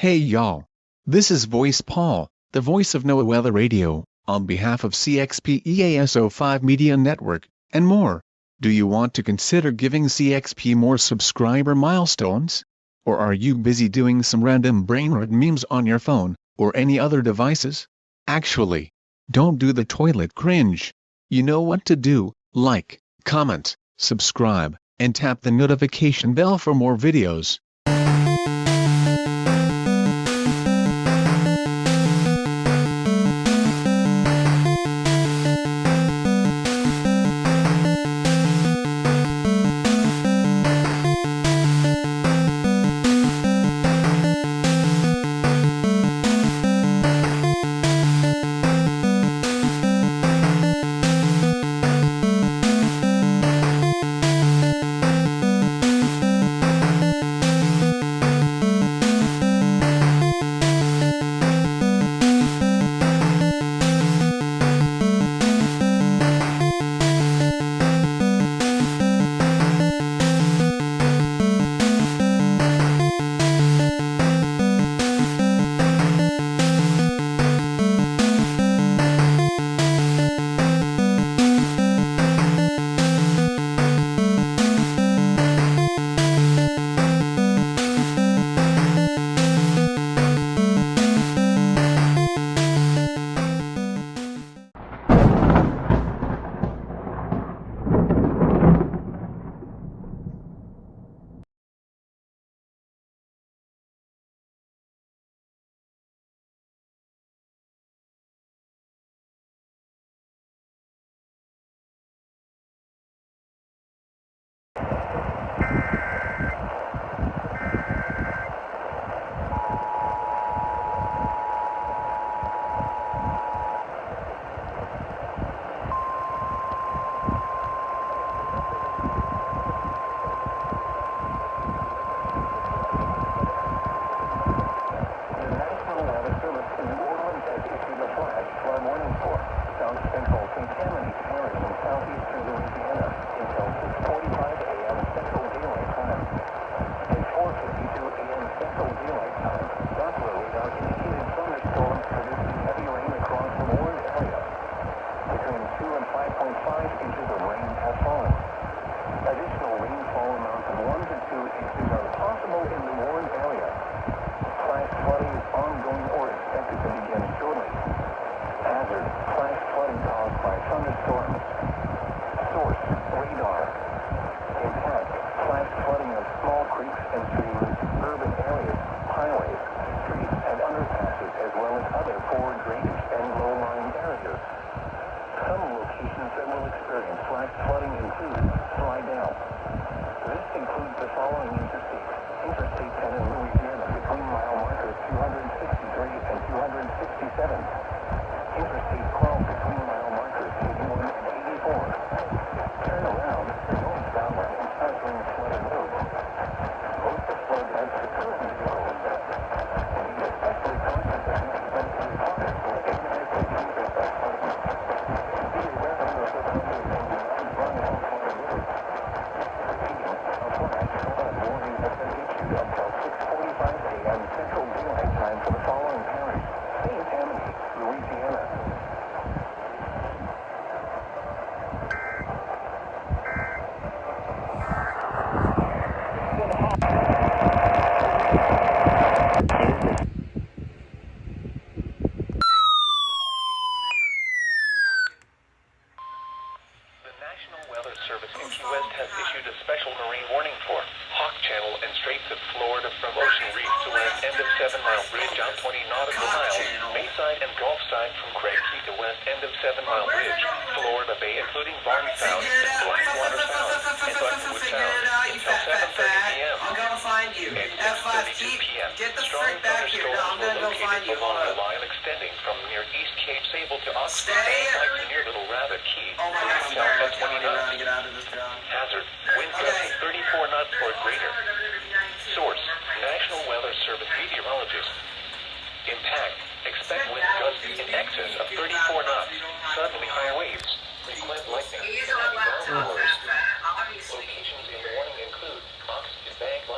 Hey y'all. This is Voice Paul, the voice of NOAA Weather Radio, on behalf of CXP EAS 05 Media Network, and more. Do you want to consider giving CXP more subscriber milestones? Or are you busy doing some random brainrot memes on your phone, or any other devices? Actually, don't do the toilet cringe. You know what to do: like, comment, subscribe, and tap the notification bell for more videos.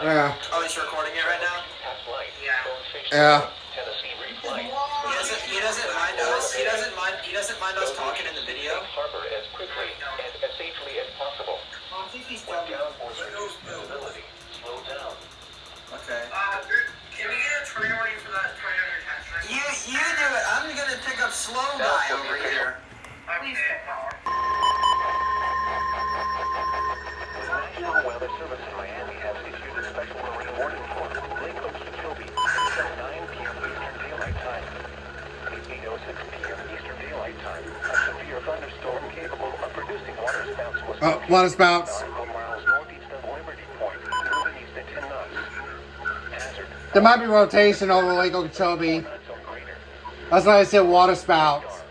Yeah. Oh, he's recording it right now? Yeah. He doesn't mind us. He doesn't mind us talking in the video. Harbor as quickly and as safely as possible. When downforce reduce visibility, slow down. Okay. Can we get a turn warning for that turn on your test? You do it. I'm gonna pick up slow guy over here. Okay. The National Weather Service in Miami has issued a special marine warning for Lake Okeechobee until 9 p.m. Eastern Daylight Time. At 8:06 p.m. Eastern Daylight Time, a severe thunderstorm capable of producing waterspouts was Waterspouts. 9 miles northeast of Liberty Point, moving east at 10 knots. Hazard. There might be rotation over Lake Okeechobee. That's why I said waterspouts.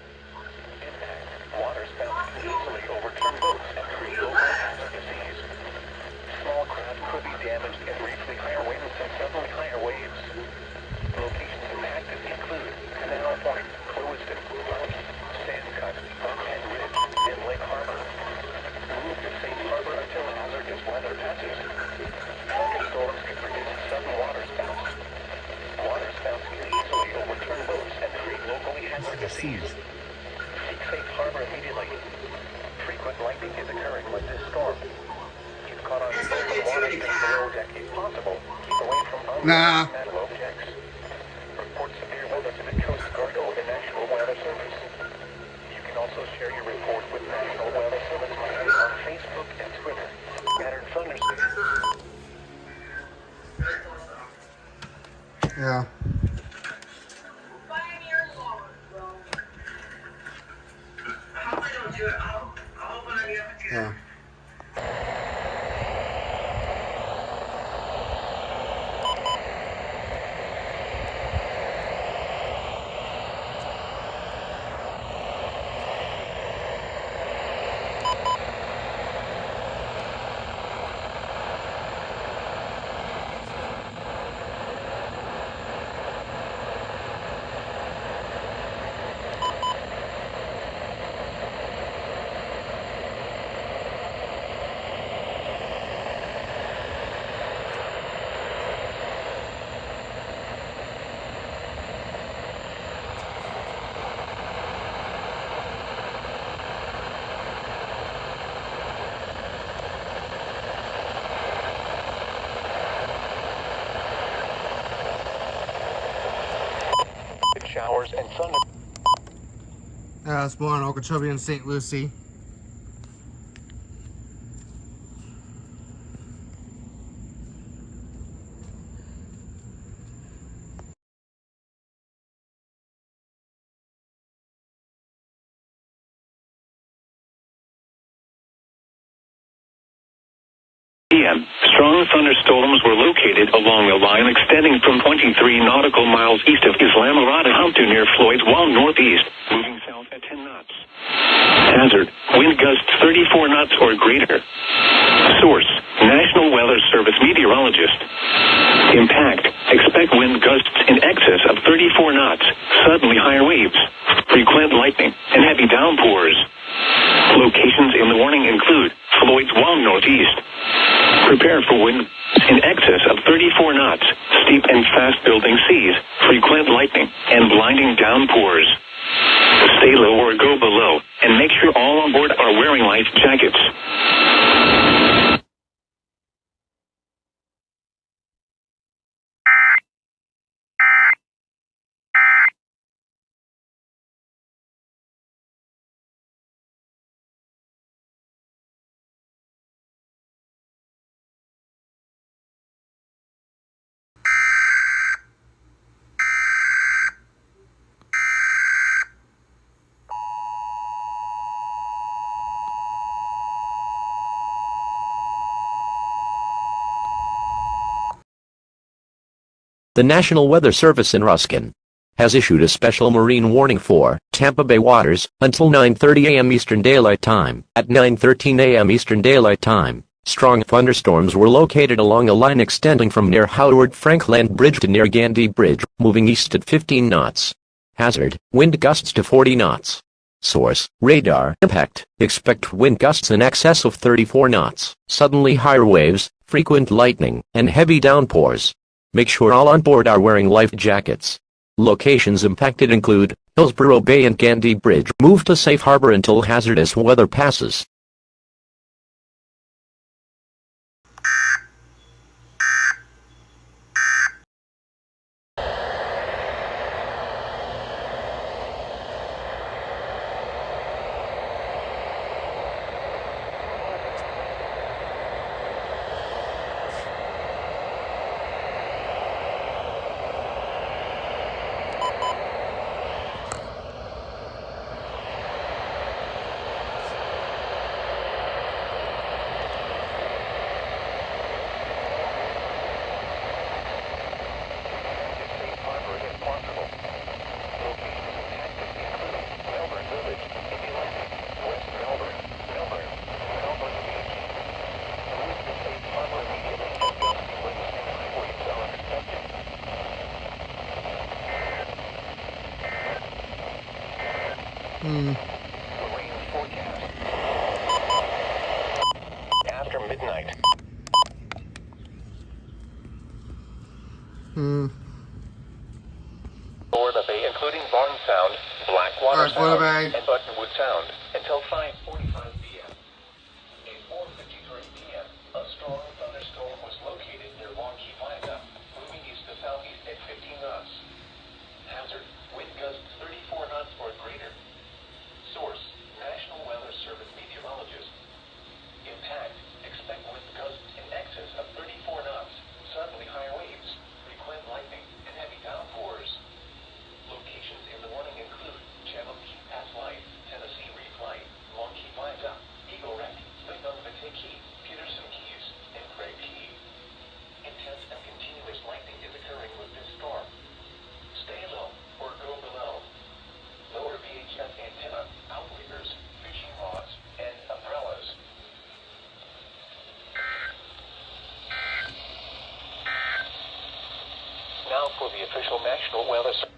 Waterspouts can easily overturn boats and create local hazardous seas. Small craft could be damaged and briefly higher winds and suddenly higher waves. Locations impacted include Canal Point, Clewiston, Mountain, Sandcut, Buckhead Ridge, and Lake Harbor. Move to safe harbor until hazardous weather passes. Thunderstorms can produce sudden waterspouts. Waterspouts can easily overturn boats and create locally hazardous seas. Seek safe harbor immediately. Frequent lightning is occurring with this storm. Keep caught on open water below deck if possible. Keep away from metal objects. Report severe weather to the Coast Guard or the National Weather Service. You can also share your report with National Weather Service Miami on Facebook and Twitter. Scattered thunderstorms. Yeah. Yeah. Showers and thunder. It's more in Okeechobee and St. Lucie. p.m. Strong thunderstorms were located along a line extending from 23 nautical miles east of Islamorada to near Floyd's Wall northeast, moving south at 10 knots. Hazard, wind gusts 34 knots or greater. Source, National Weather Service meteorologist. Impact, expect wind gusts in excess of 34 knots, suddenly higher waves, frequent lightning, and heavy downpours. Locations in the warning include Floyd's Wall northeast. Prepare for wind in excess of 34 knots, steep and fast-building seas, frequent lightning, and blinding downpours. Stay low or go below, and make sure all on board are wearing life jackets. The National Weather Service in Ruskin has issued a special marine warning for Tampa Bay waters until 9:30 a.m. Eastern Daylight Time. At 9:13 a.m. Eastern Daylight Time, strong thunderstorms were located along a line extending from near Howard Frankland Bridge to near Gandy Bridge, moving east at 15 knots. Hazard, wind gusts to 40 knots. Source, radar impact, expect wind gusts in excess of 34 knots, suddenly higher waves, frequent lightning, and heavy downpours. Make sure all on board are wearing life jackets. Locations impacted include Hillsborough Bay and Gandy Bridge. Move to safe harbor until hazardous weather passes. Safe harbor if possible. Locations impacted include Melbourne Village, Indy Landing, West Melbourne, Melbourne Beach. Move to safe harbor immediately as gusty winds and high waves are expected. Rain forecast. After midnight. Florida Bay, including Barn Sound, Blackwater Alright, Florida Sound, Bay. and Buttonwood Sound, until 5:45 p.m. At 4:53 p.m., a strong thunderstorm was located near Long Key Viaduct, moving east to southeast at 15 knots. Hazard: wind gusts 34 knots or greater. Source: National Weather Service meteorologist. Impact: expect wind gusts in excess of 34 knots, suddenly high waves, frequent lightning, and heavy downpours. Locations in the warning include Channel Key Pass Light, Tennessee Reef Light, Long Key Viaduct, Eagle Wreck, Lake Key, Peterson Keys, and Craig Key. Intense and continuous lightning is occurring with this storm. Stay low or go below. Lower VHF antenna, outriggers, fishing rods, and umbrellas. Now for the official National Weather Service.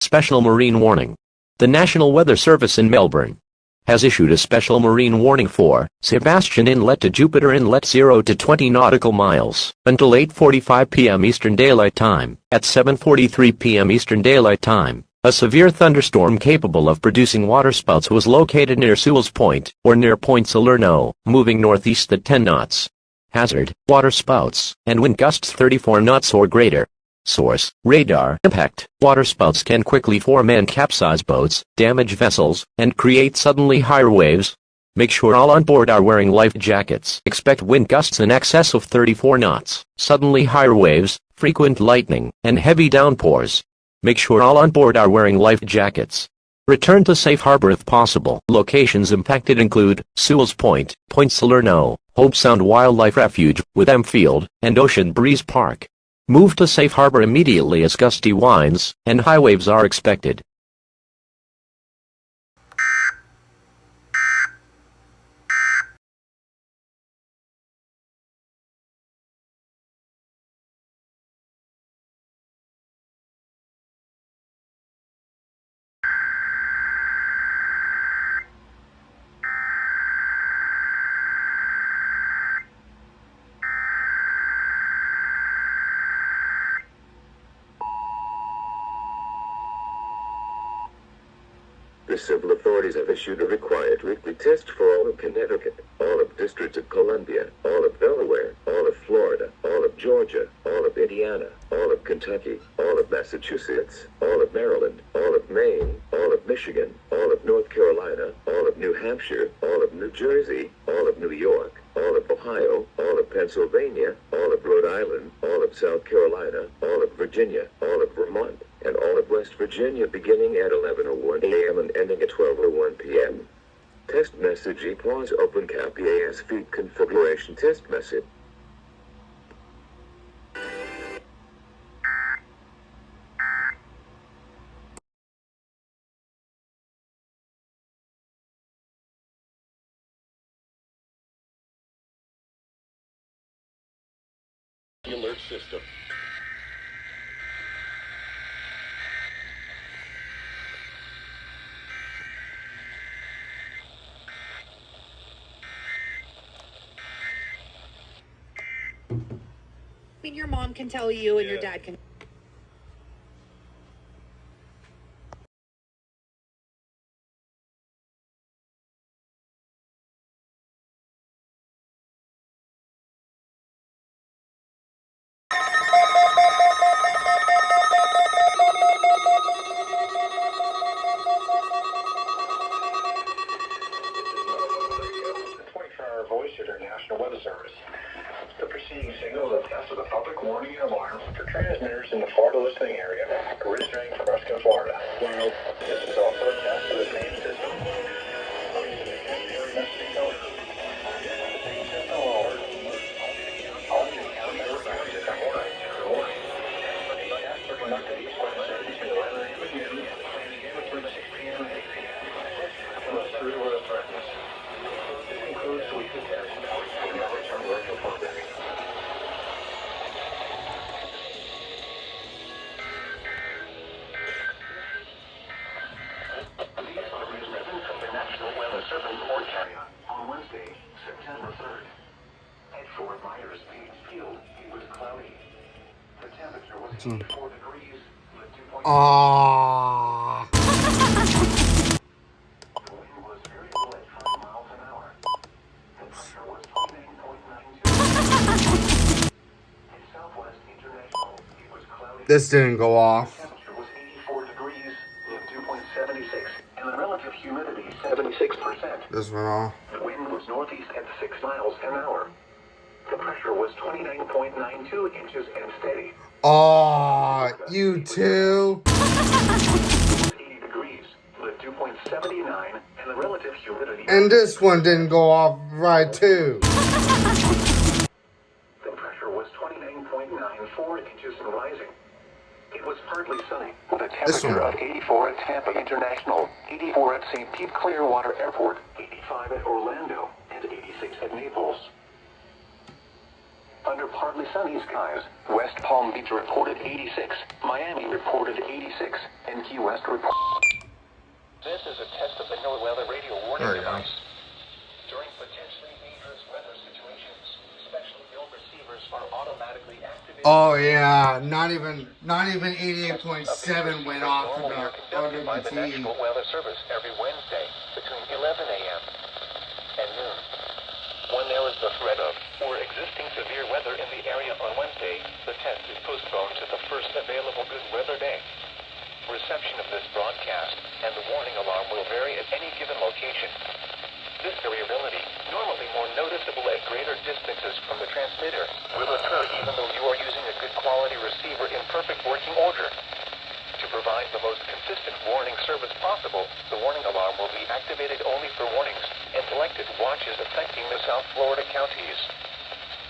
Special marine warning. The National Weather Service in Melbourne has issued a special marine warning for Sebastian Inlet to Jupiter Inlet 0 to 20 nautical miles until 8:45 p.m. Eastern Daylight Time. At 7:43 p.m. Eastern Daylight Time, a severe thunderstorm capable of producing waterspouts was located near Sewell's Point, or near Point Salerno, moving northeast at 10 knots. Hazard: waterspouts, and wind gusts 34 knots or greater. Source: radar impact. Waterspouts can quickly form and capsize boats, damage vessels, and create suddenly higher waves. Make sure all on board are wearing life jackets. Expect wind gusts in excess of 34 knots, suddenly higher waves, frequent lightning, and heavy downpours. Make sure all on board are wearing life jackets. Return to safe harbor if possible. Locations impacted include Sewell's Point, Point Salerno, Hope Sound Wildlife Refuge, with M Field, and Ocean Breeze Park. Move to safe harbor immediately as gusty winds and high waves are expected. The civil authorities have issued a required weekly test for all of Connecticut, all of District of Columbia, all of Delaware, all of Florida, all of Georgia, all of Indiana, all of Kentucky, all of Massachusetts, all of Maryland, all of Maine, all of Michigan, all of North Carolina, all of New Hampshire, all of New Jersey, all of New York, all of Ohio, all of Pennsylvania, all of Rhode Island, all of South Carolina, all of Virginia, all of Vermont, and all of West Virginia beginning at 11:01 a.m. and ending at 12:01 p.m. Test message equals open cap EAS feed configuration test message. The alert system. I mean, your mom can tell you and your dad can. National Weather Service. The preceding signal is a test of the public warning and alarm for transmitters in the Florida listening area, originating from Ruskin, Florida. This is also a test of the same system. Messaging code. The same system will alert all new transmitter branches and warnings for warning. Tests are conducted each Wednesday between 11 a.m. and noon, and again between 6 p.m. and 8 p.m. Unless severe weather threatens. This includes weekly tests for never-term virtual programs. These are the events of the National Weather Service forecast on Wednesday, September 3rd. At Fort Myers Beach Field, it was cloudy. The temperature was 84 degrees with 2.6. Ah. The wind was very low at 5 miles an hour. The pressure was 29.92. At Southwest International, it was cloudy. This didn't go The off. temperature was 84 degrees with 2.76, and the relative humidity 76%. This went off. The wind was northeast at 6 miles an hour. The pressure was 29.92 inches and steady. Oh, you too. It was 80 degrees with 2.79, and the relative humidity. And this one didn't go off right too. The pressure was 29.94 inches and rising. It was partly sunny with a temperature of 84 at Tampa International, 84 at St. Pete Clearwater Airport, 85 at Orlando, and 86 at Naples. Under partly sunny skies, West Palm Beach reported 86, Miami reported 86, and Key West reported. This is a test of the NOAA weather radio warning There you go. device. During potentially dangerous weather situations, specially built receivers are automatically activated. Oh yeah, not even 88.7 went off for Normally are conducted by the the National Weather Service every Wednesday between 11 a.m. and noon. When there is the threat of or existing severe weather in the area on Wednesday, the test is postponed to the first available good weather day. Reception of this broadcast and the warning alarm will vary at any given location. This variability, normally more noticeable at greater distances from the transmitter, will occur even though you are using a good quality receiver in perfect working order. To provide the most consistent warning service possible, the warning alarm will be activated only for warnings and selected watches affecting the South Florida counties.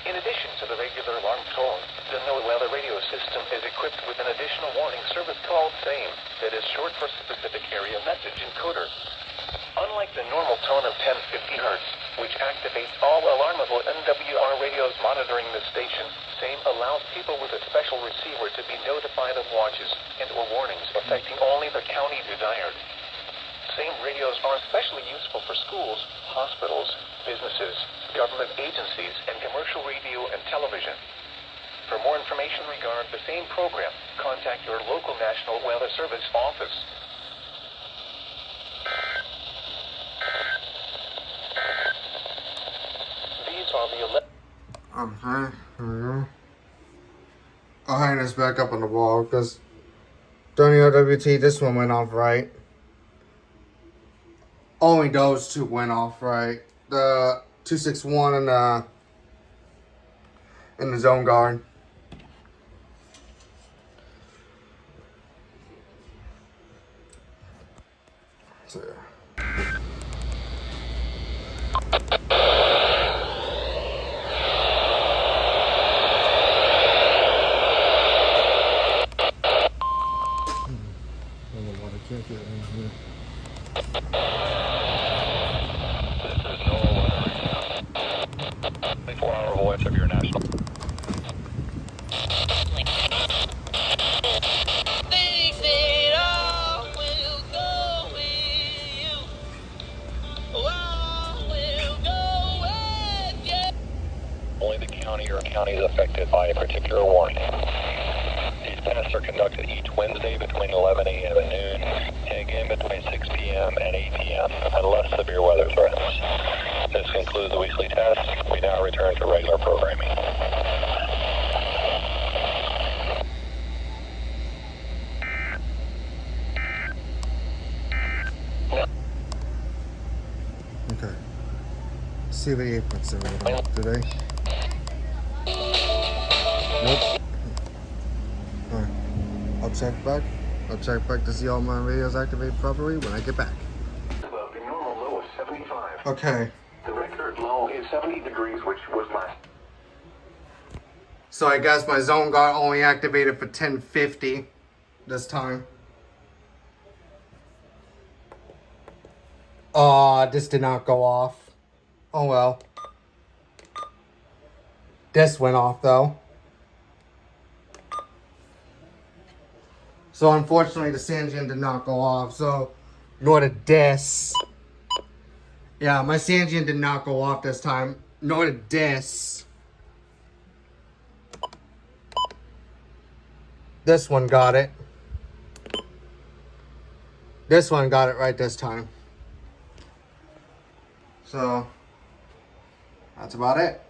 In addition to the regular alarm tone, the NOAA weather radio system is equipped with an additional warning service called SAME that is short for Specific Area Message Encoder. Unlike the normal tone of 1050 Hz, which activates all alarmable NWR radios monitoring the station, SAME allows people with a special receiver to be notified of watches and or warnings affecting only the county desired. SAME radios are especially useful for schools, hospitals, businesses, government agencies, and commercial radio and television. For more information regarding the SAME program, contact your local National Weather Service office. These are the Okay, here we go. I'll hang this back up on the wall because during the OWT, this one went off right. Only those two went off right. The 261 and the zone guard. So, This is NOAA weather. 24-hour voice of your national. only the county or counties affected by a particular warning. These tests are conducted each Wednesday between 11 a.m. and noon, and again between 6 p.m. and 8 p.m. unless severe weather threatens. This concludes the weekly test. We now return to regular programming. Okay. See what the aprons are today. Nope. Alright. I'll check back. I'll check back to see all my radios activated properly when I get back. The normal low is 75. Okay. The record low is 70 degrees, which was last. So I guess my zone got only activated for 1050 this time. This did not go off. Oh well. This went off though. So unfortunately the Sanjian did not go off, so nor did this. Yeah, my Sanjian did not go off this time, nor did this. This one got it. This one got it right this time. So, that's about it.